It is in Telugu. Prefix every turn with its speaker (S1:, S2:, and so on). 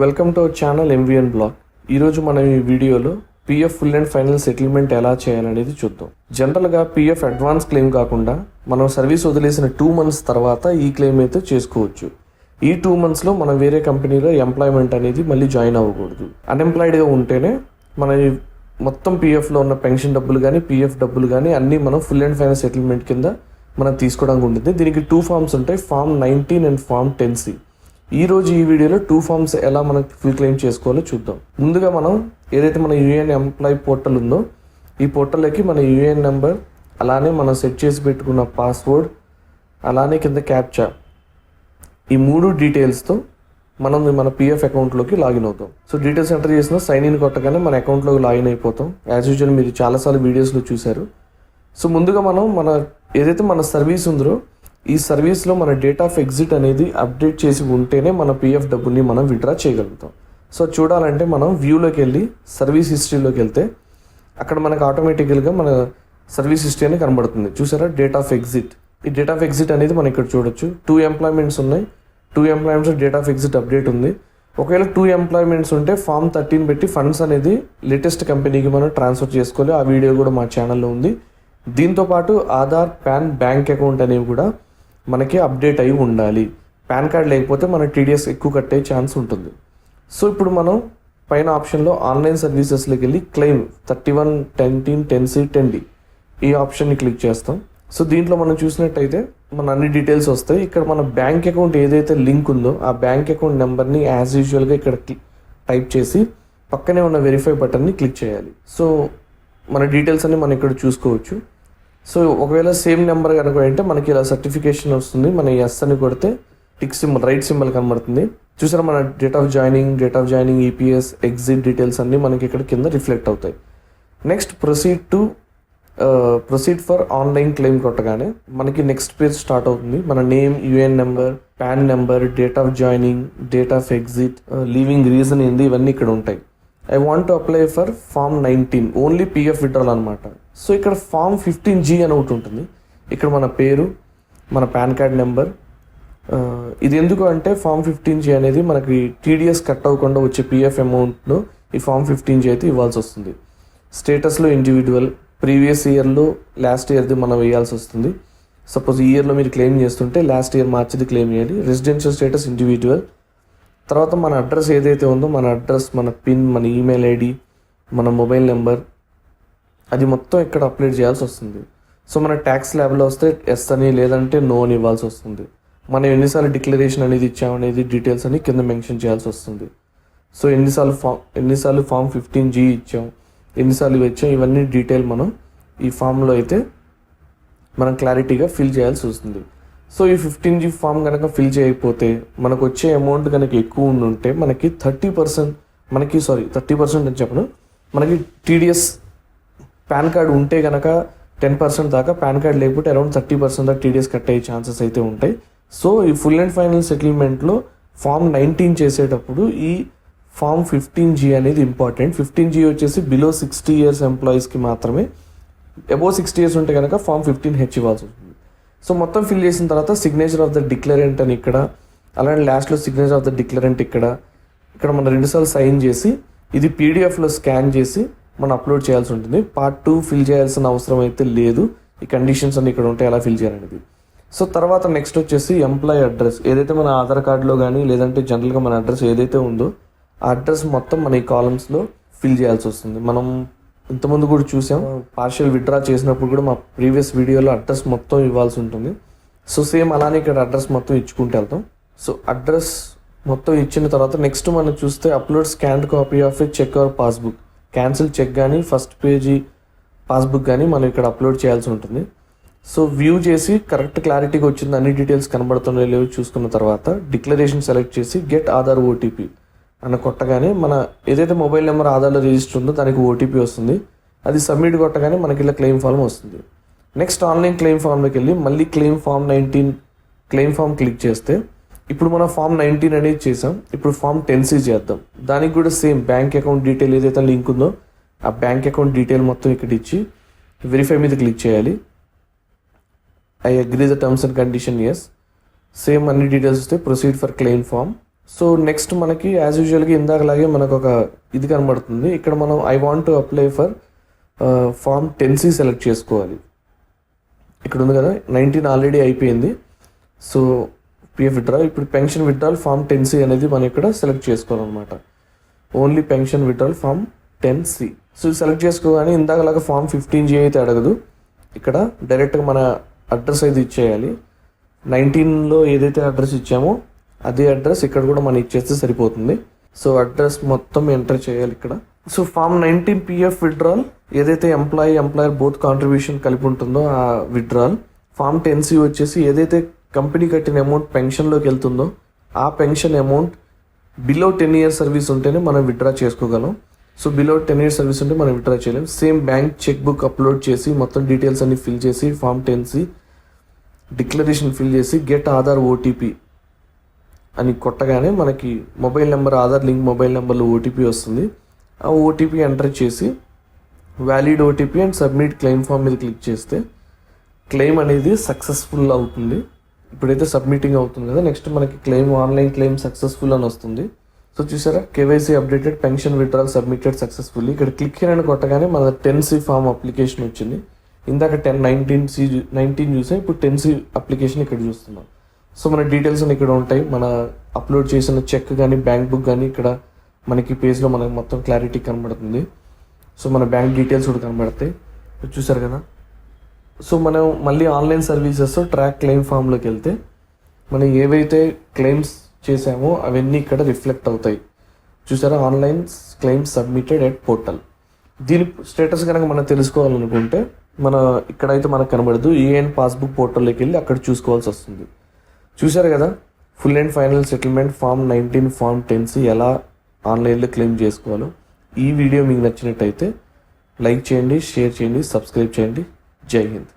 S1: Welcome to our channel MVN blog. ఈరోజు మనం ఈ వీడియోలో PF full and final settlement ఎలా చేయాలనేది చూద్దాం. జనరల్గా పిఎఫ్ అడ్వాన్స్ క్లెయిమ్ కాకుండా మనం సర్వీస్ వదిలేసిన 2 months తర్వాత ఈ క్లెయిమ్ అయితే చేసుకోవచ్చు. ఈ 2 monthsలో మనం వేరే కంపెనీలో ఎంప్లాయ్మెంట్ అనేది మళ్ళీ జాయిన్ అవ్వకూడదు. అన్ఎంప్లాయిడ్గా ఉంటేనే మన మొత్తం పిఎఫ్లో ఉన్న పెన్షన్ డబ్బులు కానీ పిఎఫ్ డబ్బులు కానీ అన్నీ మనం ఫుల్ అండ్ ఫైనల్ సెటిల్మెంట్ కింద మనం తీసుకోవడానికి ఉంటుంది. దీనికి 2 forms ఉంటాయి, Form 19 అండ్ Form 10C. ఈరోజు ఈ వీడియోలో 2 forms ఎలా మనం ఫుల్ క్లెయిమ్ చేసుకోవాలో చూద్దాం. ముందుగా మనం ఏదైతే మన యూఏఎన్ ఎంప్లాయ్ పోర్టల్ ఉందో ఈ పోర్టల్లోకి మన యూఏఎన్ నెంబర్, అలానే మనం సెట్ చేసి పెట్టుకున్న పాస్వర్డ్, అలానే కింద క్యాప్చా, ఈ 3 డీటెయిల్స్తో మనం మన పిఎఫ్ అకౌంట్లోకి లాగిన్ అవుతాం. సో డీటెయిల్స్ ఎంటర్ చేసిన సైన్ ఇన్ కొట్టగానే మన అకౌంట్లోకి లాగిన్ అయిపోతాం. యాజ్ యూజువల్ మీరు చాలాసార్లు వీడియోస్లో చూశారు. సో ముందుగా మనం ఏదైతే మన సర్వీస్ ఉందో ఈ సర్వీస్లో మన డేట్ ఆఫ్ ఎగ్జిట్ అనేది అప్డేట్ చేసి ఉంటేనే మన పిఎఫ్ డబ్బుని మనం విత్డ్రా చేయగలుగుతాం. సో చూడాలంటే మనం వ్యూలోకి వెళ్ళి సర్వీస్ హిస్టరీలోకి వెళ్తే అక్కడ మనకు ఆటోమేటికల్గా మన సర్వీస్ హిస్టరీ అనేది కనబడుతుంది. చూసారా, డేట్ ఆఫ్ ఎగ్జిట్. ఈ డేట్ ఆఫ్ ఎగ్జిట్ అనేది మనం ఇక్కడ చూడొచ్చు. 2 employments ఉన్నాయి. 2 employments date of exit update ఉంది. ఒకవేళ 2 employments ఉంటే Form 13 పెట్టి ఫండ్స్ అనేది లేటెస్ట్ కంపెనీకి మనం ట్రాన్స్ఫర్ చేసుకోవాలి. ఆ వీడియో కూడా మా ఛానల్లో ఉంది. దీంతోపాటు ఆధార్, పాన్, బ్యాంక్ అకౌంట్ అనేవి కూడా మనకి అప్డేట్ అయి ఉండాలి. పాన్ కార్డ్ లేకపోతే మన టీడీఎస్ ఎక్కువ కట్టే ఛాన్స్ ఉంటుంది. సో ఇప్పుడు మనం పైన ఆప్షన్లో ఆన్లైన్ సర్వీసెస్లోకి వెళ్ళి క్లెయిమ్ 31, 10, 10C, 10D ఈ ఆప్షన్ని క్లిక్ చేస్తాం. సో దీంట్లో మనం చూసినట్టయితే మన అన్ని డీటెయిల్స్ వస్తాయి. ఇక్కడ మన బ్యాంక్ అకౌంట్ ఏదైతే లింక్ ఉందో ఆ బ్యాంక్ అకౌంట్ నెంబర్ని యాజ్ యూజువల్గా ఇక్కడ టైప్ చేసి పక్కనే ఉన్న వెరిఫై బటన్ని క్లిక్ చేయాలి. సో మన డీటెయిల్స్ అన్ని మనం ఇక్కడ చూసుకోవచ్చు. సో ఒకవేళ సేమ్ నెంబర్ కనుక అంటే మనకి ఇలా సర్టిఫికేషన్ వస్తుంది. మన ఎస్ అని కొడితే టిక్ సింబల్, రైట్ సింబల్ కనబడుతుంది. చూసారా, మన date of joining, EPS, exit details అన్నీ మనకి ఇక్కడ కింద రిఫ్లెక్ట్ అవుతాయి. Next proceed for online claim కొట్టగానే మనకి నెక్స్ట్ పేజ్ స్టార్ట్ అవుతుంది. మన name, UAN number, PAN number, date of joining, date of exit, leaving reason ఏంది, ఇవన్నీ ఇక్కడ ఉంటాయి. I want to apply for Form 19 only PF withdrawal అనమాట. సో ఇక్కడ Form 15G అని ఒకటి ఉంటుంది. ఇక్కడ మన పేరు, మన పాన్ కార్డ్ నెంబర్. ఇది ఎందుకు అంటే Form 15G అనేది మనకి టీడీఎస్ కట్ అవ్వకుండా వచ్చే పిఎఫ్ అమౌంట్ను ఈ Form 15G అయితే ఇవ్వాల్సి వస్తుంది. స్టేటస్లో ఇండివిజువల్, ప్రీవియస్ ఇయర్లో లాస్ట్ ఇయర్ది మనం వేయాల్సి వస్తుంది. సపోజ్ ఈ ఇయర్లో మీరు క్లెయిమ్ చేస్తుంటే లాస్ట్ ఇయర్ మార్చిది క్లెయిమ్ చేయాలి. Residential status individual. తర్వాత మన అడ్రస్ ఏదైతే ఉందో మన అడ్రస్, మన పిన్, మన ఈమెయిల్ ఐడి, మన మొబైల్ నెంబర్ అది మొత్తం ఇక్కడ అప్లోడ్ చేయాల్సి వస్తుంది. సో మన ట్యాక్స్ ల్యాబ్లో వస్తే ఎస్ అని లేదంటే నో అని ఇవ్వాల్సి వస్తుంది. మనం ఎన్నిసార్లు డిక్లరేషన్ అనేది ఇచ్చామనేది డీటెయిల్స్ అని కింద మెన్షన్ చేయాల్సి వస్తుంది. సో ఎన్నిసార్లు Form 15G ఇచ్చాం, ఎన్నిసార్లు ఇచ్చాం, ఇవన్నీ డీటెయిల్ మనం ఈ ఫామ్లో అయితే మనం క్లారిటీగా ఫిల్ చేయాల్సి వస్తుంది. సో ఈ 15G ఫామ్ కనుక ఫిల్ చేయకపోతే మనకు వచ్చే అమౌంట్ కనుక ఎక్కువ ఉంటే మనకి 30% అని చెప్పను, మనకి టీడీఎస్ పాన్ కార్డ్ ఉంటే కనుక 10% దాకా, పాన్ కార్డ్ లేకపోతే అరౌండ్ 30% దాకా టీడీఎస్ కట్ అయ్యే ఛాన్సెస్ అయితే ఉంటాయి. సో ఈ ఫుల్ అండ్ ఫైనల్ సెటిల్మెంట్లో Form 19 చేసేటప్పుడు ఈ Form 15G అనేది ఇంపార్టెంట్. 15G వచ్చేసి బిలో 60 years ఎంప్లాయీస్కి మాత్రమే. అబోవ్ 60 years ఉంటే కనుక Form 15H ఇవ్వాల్సి ఉంటుంది. సో మొత్తం ఫిల్ చేసిన తర్వాత సిగ్నేచర్ ఆఫ్ ద డిక్లరెంట్ అని ఇక్కడ, అలానే లాస్ట్లో సిగ్నేచర్ ఆఫ్ ద డిక్లరెంట్ ఇక్కడ మనం 2 సార్లు సైన్ చేసి ఇది పీడిఎఫ్లో స్కాన్ చేసి మనం అప్లోడ్ చేయాల్సి ఉంటుంది. Part 2 ఫిల్ చేయాల్సిన అవసరం అయితే లేదు. ఈ కండిషన్స్ అన్ని ఇక్కడ ఉంటాయి ఎలా ఫిల్ చేయాలనేది. సో తర్వాత నెక్స్ట్ వచ్చేసి ఎంప్లాయీ అడ్రస్, ఏదైతే మన ఆధార్ కార్డులో కానీ లేదంటే జనరల్గా మన అడ్రస్ ఏదైతే ఉందో ఆ అడ్రస్ మొత్తం మన ఈ కాలమ్స్లో ఫిల్ చేయాల్సి వస్తుంది. మనం ఇంతకుముందు కూడా చూసాం, పార్షియల్ విత్డ్రా చేసినప్పుడు కూడా మా ప్రీవియస్ వీడియోలో అడ్రస్ మొత్తం ఇవ్వాల్సి ఉంటుంది. సో సేమ్ అలానే ఇక్కడ అడ్రస్ మొత్తం ఇచ్చుకుంటూ వెళ్తాం. సో అడ్రస్ మొత్తం ఇచ్చిన తర్వాత నెక్స్ట్ మనం చూస్తే upload scanned copy of a cheque or passbook, cancel cheque కానీ ఫస్ట్ పేజీ పాస్బుక్ కానీ మనం ఇక్కడ అప్లోడ్ చేయాల్సి ఉంటుంది. సో వ్యూ చేసి కరెక్ట్ క్లారిటీగా వచ్చింది, అన్ని డీటెయిల్స్ కనబడుతున్నాయో లేవో చూసుకున్న తర్వాత డిక్లరేషన్ సెలెక్ట్ చేసి గెట్ ఆధార్ ఓటీపీ అని కొట్టగానే మన ఏదైతే మొబైల్ నెంబర్ ఆధార్లో రిజిస్టర్ ఉందో దానికి ఓటీపీ వస్తుంది. అది సబ్మిట్ కొట్టగానే మనకి ఇలా క్లెయిమ్ ఫామ్ వస్తుంది. నెక్స్ట్ ఆన్లైన్ క్లెయిమ్ ఫామ్లోకి వెళ్ళి మళ్ళీ Form 19 క్లెయిమ్ ఫామ్ క్లిక్ చేస్తే ఇప్పుడు మనం Form 19 అనేది చేసాం. ఇప్పుడు Form 10C చేద్దాం. దానికి కూడా సేమ్ బ్యాంక్ అకౌంట్ డీటెయిల్ ఏదైతే లింక్ ఉందో ఆ బ్యాంక్ అకౌంట్ డీటెయిల్ మొత్తం ఇక్కడ ఇచ్చి వెరిఫై మీద క్లిక్ చేయాలి. I agree the terms and condition, yes. Same అన్ని డీటెయిల్స్ వస్తే proceed for claim form. So next మనకి యాజ్ యూజువల్గా ఇందాకలాగే మనకు ఒక ఇది కనబడుతుంది. ఇక్కడ మనం I want to apply for form 10C select చేసుకోవాలి. ఇక్కడ ఉంది కదా 19 ఆల్రెడీ అయిపోయింది. సో పిఎఫ్ విత్డ్రాల్, ఇప్పుడు పెన్షన్ విత్డ్రాల్ ఫామ్ 10C అనేది మనం ఇక్కడ సెలెక్ట్ చేసుకోవాలన్నమాట. Only pension withdrawal form 10C. So select చేసుకోగానే ఇందాకలాగా ఫామ్ 15G అయితే అడగదు. ఇక్కడ డైరెక్ట్గా మన అడ్రస్ అయితే ఇచ్చేయాలి. 19లో ఏదైతే అడ్రస్ ఇచ్చామో అదే అడ్రస్ ఇక్కడ కూడా మనం ఇచ్చేస్తే సరిపోతుంది. సో అడ్రస్ మొత్తం ఎంటర్ చేయాలి ఇక్కడ. సో ఫామ్ 19 పిఎఫ్ విత్డ్రాల్ ఏదైతే ఎంప్లాయర్ బోత్ కాంట్రిబ్యూషన్ కలిపి ఉంటుందో ఆ విత్డ్రాల్. ఫామ్ 10C వచ్చేసి ఏదైతే కంపెనీ కట్టిన అమౌంట్ పెన్షన్లోకి వెళ్తుందో ఆ pension amount below 10 years service ఉంటేనే మనం విత్డ్రా చేసుకోగలం. సో బిలో 10 years సర్వీస్ ఉంటే మనం విత్డ్రా చేయలేం. Same bank cheque book upload చేసి మొత్తం డీటెయిల్స్ అన్ని ఫిల్ చేసి ఫామ్ 10C డిక్లరేషన్ ఫిల్ చేసి గెట్ ఆధార్ ఓటీపీ అని కొట్టగానే మనకి mobile number, Aadhaar link mobile నెంబర్లో ఓటీపీ వస్తుంది. ఆ ఓటీపీ ఎంటర్ చేసి valid OTP and submit claim form మీద క్లిక్ చేస్తే క్లెయిమ్ అనేది సక్సెస్ఫుల్ అవుతుంది. ఇప్పుడైతే సబ్మిటింగ్ అవుతుంది కదా, నెక్స్ట్ మనకి ఆన్లైన్ క్లెయిమ్ సక్సెస్ఫుల్ అని వస్తుంది. సో చూసారా, KYC updated, pension withdrawal submitted successfully. ఇక్కడ క్లిక్ అని కొట్టగానే మన 10C ఫామ్ అప్లికేషన్ వచ్చింది. ఇందాక 19 చూసాం, ఇప్పుడు 10C అప్లికేషన్ ఇక్కడ చూస్తున్నాం. సో మన డీటెయిల్స్ ఇక్కడ ఉంటాయి. మన అప్లోడ్ చేసిన చెక్ కానీ బ్యాంక్ బుక్ కానీ ఇక్కడ మనకి పేజ్లో మనకి మొత్తం క్లారిటీ కనబడుతుంది. సో మన బ్యాంక్ డీటెయిల్స్ కూడా కనబడతాయి. చూసారు కదా. సో మనం మళ్ళీ ఆన్లైన్ సర్వీసెస్ ట్రాక్ క్లెయిమ్ ఫామ్లోకి వెళ్తే మనం ఏవైతే క్లెయిమ్స్ చేసామో అవన్నీ ఇక్కడ రిఫ్లెక్ట్ అవుతాయి. చూసారా, online claim submitted at portal. దీని స్టేటస్ కనుక మనం తెలుసుకోవాలనుకుంటే ఇక్కడైతే మనకు కనబడదు. ఈఎన్ పాస్బుక్ పోర్టల్లోకి వెళ్ళి అక్కడ చూసుకోవాల్సి వస్తుంది. చూసారు కదా, full and final settlement form 19 form 10C ఎలా ఆన్లైన్లో క్లెయిమ్ చేసుకోవాలో. ఈ వీడియో మీకు నచ్చినట్టయితే లైక్ చేయండి, షేర్ చేయండి, సబ్స్క్రైబ్ చేయండి. జై హింద్.